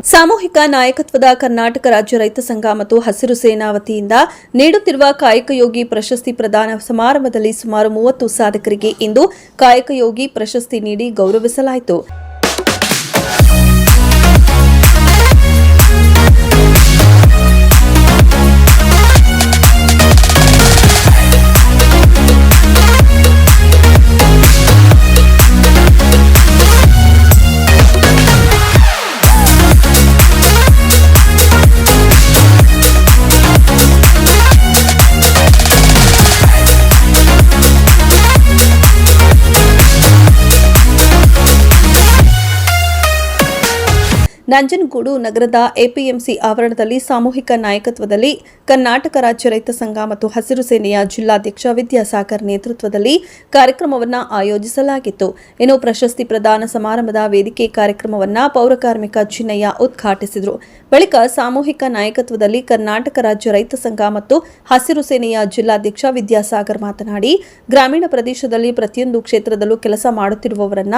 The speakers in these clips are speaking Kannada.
ಸಾಮೂಹಿಕ ನಾಯಕತ್ವದ ಕರ್ನಾಟಕ ರಾಜ್ಯ ರೈತ ಸಂಘ ಮತ್ತು ಹಸಿರು ಸೇನಾ ವತಿಯಿಂದ ನೀಡುತ್ತಿರುವ ಕಾಯಕಯೋಗಿ ಪ್ರಶಸ್ತಿ ಪ್ರದಾನ ಸಮಾರಂಭದಲ್ಲಿ ಸುಮಾರು 30 ಸಾಧಕರಿಗೆ ಇಂದು ಕಾಯಕಯೋಗಿ ಪ್ರಶಸ್ತಿ ನೀಡಿ ಗೌರವಿಸಲಾಯಿತು. ನಂಜನಗೂಡು ನಗರದ ಎಪಿಎಂಸಿ ಆವರಣದಲ್ಲಿ ಸಾಮೂಹಿಕ ನಾಯಕತ್ವದಲ್ಲಿ ಕರ್ನಾಟಕ ರಾಜ್ಯ ರೈತ ಸಂಘ ಮತ್ತು ಹಸಿರು ಸೇನೆಯ ಜಿಲ್ಲಾಧ್ಯಕ್ಷ ವಿದ್ಯಾಸಾಗರ್ ನೇತೃತ್ವದಲ್ಲಿ ಕಾರ್ಯಕ್ರಮವನ್ನು ಆಯೋಜಿಸಲಾಗಿತ್ತು. ಇನ್ನು ಪ್ರಶಸ್ತಿ ಪ್ರದಾನ ಸಮಾರಂಭದ ವೇದಿಕೆ ಕಾರ್ಯಕ್ರಮವನ್ನು ಪೌರಕಾರ್ಮಿಕ ಚಿನ್ನಯ್ಯ ಉದ್ಘಾಟಿಸಿದರು. ಬಳಿಕ ಸಾಮೂಹಿಕ ನಾಯಕತ್ವದಲ್ಲಿ ಕರ್ನಾಟಕ ರಾಜ್ಯ ರೈತ ಸಂಘ ಮತ್ತು ಹಸಿರು ಸೇನೆಯ ಜಿಲ್ಲಾಧ್ಯಕ್ಷ ವಿದ್ಯಾಸಾಗರ್ ಮಾತನಾಡಿ, ಗ್ರಾಮೀಣ ಪ್ರದೇಶದಲ್ಲಿ ಪ್ರತಿಯೊಂದು ಕ್ಷೇತ್ರದಲ್ಲೂ ಕೆಲಸ ಮಾಡುತ್ತಿರುವವರನ್ನ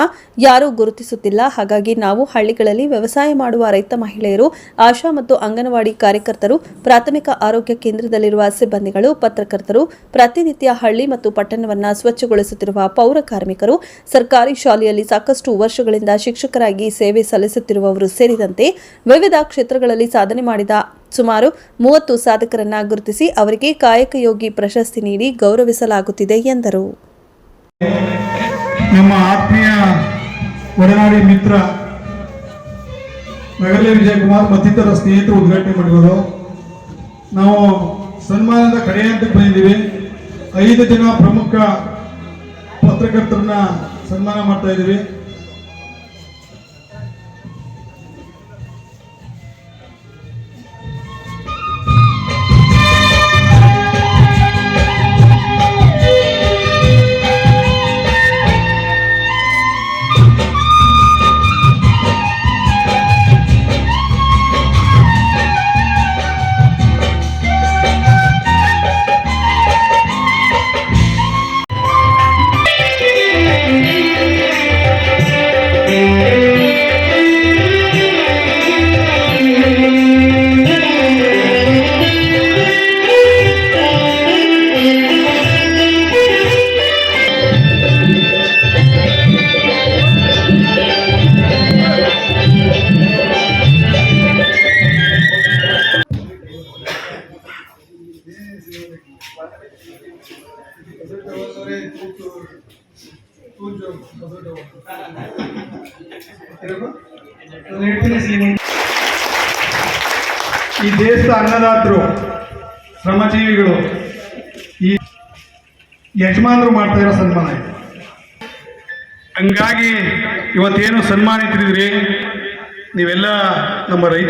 ಯಾರೂ ಗುರುತಿಸುತ್ತಿಲ್ಲ. ಹಾಗಾಗಿ ನಾವು ಹಳ್ಳಿಗಳಲ್ಲಿ ವ್ಯವಸಾಯ ಮಾಡುವ ರೈತ ಮಹಿಳೆಯರು, ಆಶಾ ಮತ್ತು ಅಂಗನವಾಡಿ ಕಾರ್ಯಕರ್ತರು, ಪ್ರಾಥಮಿಕ ಆರೋಗ್ಯ ಕೇಂದ್ರದಲ್ಲಿರುವ ಸಿಬ್ಬಂದಿಗಳು, ಪತ್ರಕರ್ತರು, ಪ್ರತಿನಿತ್ಯ ಹಳ್ಳಿ ಮತ್ತು ಪಟ್ಟಣವನ್ನು ಸ್ವಚ್ಛಗೊಳಿಸುತ್ತಿರುವ ಪೌರ ಕಾರ್ಮಿಕರು, ಸರ್ಕಾರಿ ಶಾಲೆಯಲ್ಲಿ ಸಾಕಷ್ಟು ವರ್ಷಗಳಿಂದ ಶಿಕ್ಷಕರಾಗಿ ಸೇವೆ ಸಲ್ಲಿಸುತ್ತಿರುವವರು ಸೇರಿದಂತೆ ವಿವಿಧ ಕ್ಷೇತ್ರಗಳಲ್ಲಿ ಸಾಧನೆ ಮಾಡಿದ ಸುಮಾರು 30 ಸಾಧಕರನ್ನ ಗುರುತಿಸಿ ಅವರಿಗೆ ಕಾಯಕಯೋಗಿ ಪ್ರಶಸ್ತಿ ನೀಡಿ ಗೌರವಿಸಲಾಗುತ್ತಿದೆ ಎಂದರು. ನಮ್ಮ ಆತ್ಮೀಯ ಒಡನಾಡಿ ಮಿತ್ರ ನಗರಲಿ ವಿಜಯಕುಮಾರ್ ಮತ್ತಿತರ ಸ್ನೇಹಿತರು ಉದ್ಘಾಟನೆ ಮಾಡಿರೋದು. ನಾವು ಸನ್ಮಾನದ ಕಡೆ ಹಂತಕ್ಕೆ ಬಂದಿದ್ದೀವಿ. 5 ಜನ ಪ್ರಮುಖ ಪತ್ರಕರ್ತರನ್ನ ಸನ್ಮಾನ ಮಾಡ್ತಾ ಇದ್ದೀವಿ. ಈ ದೇಶದ ಅನ್ನದಾತರು, ಶ್ರಮಜೀವಿಗಳು, ಈ ಯಜಮಾನರು ಮಾಡ್ತಾ ಇರೋ ಸನ್ಮಾನ ಇದೆ. ಹಂಗಾಗಿ ಇವತ್ತೇನು ಸನ್ಮಾನಿತರಿದ್ರಿ ನೀವೆಲ್ಲ ನಮ್ಮ ರೈತರ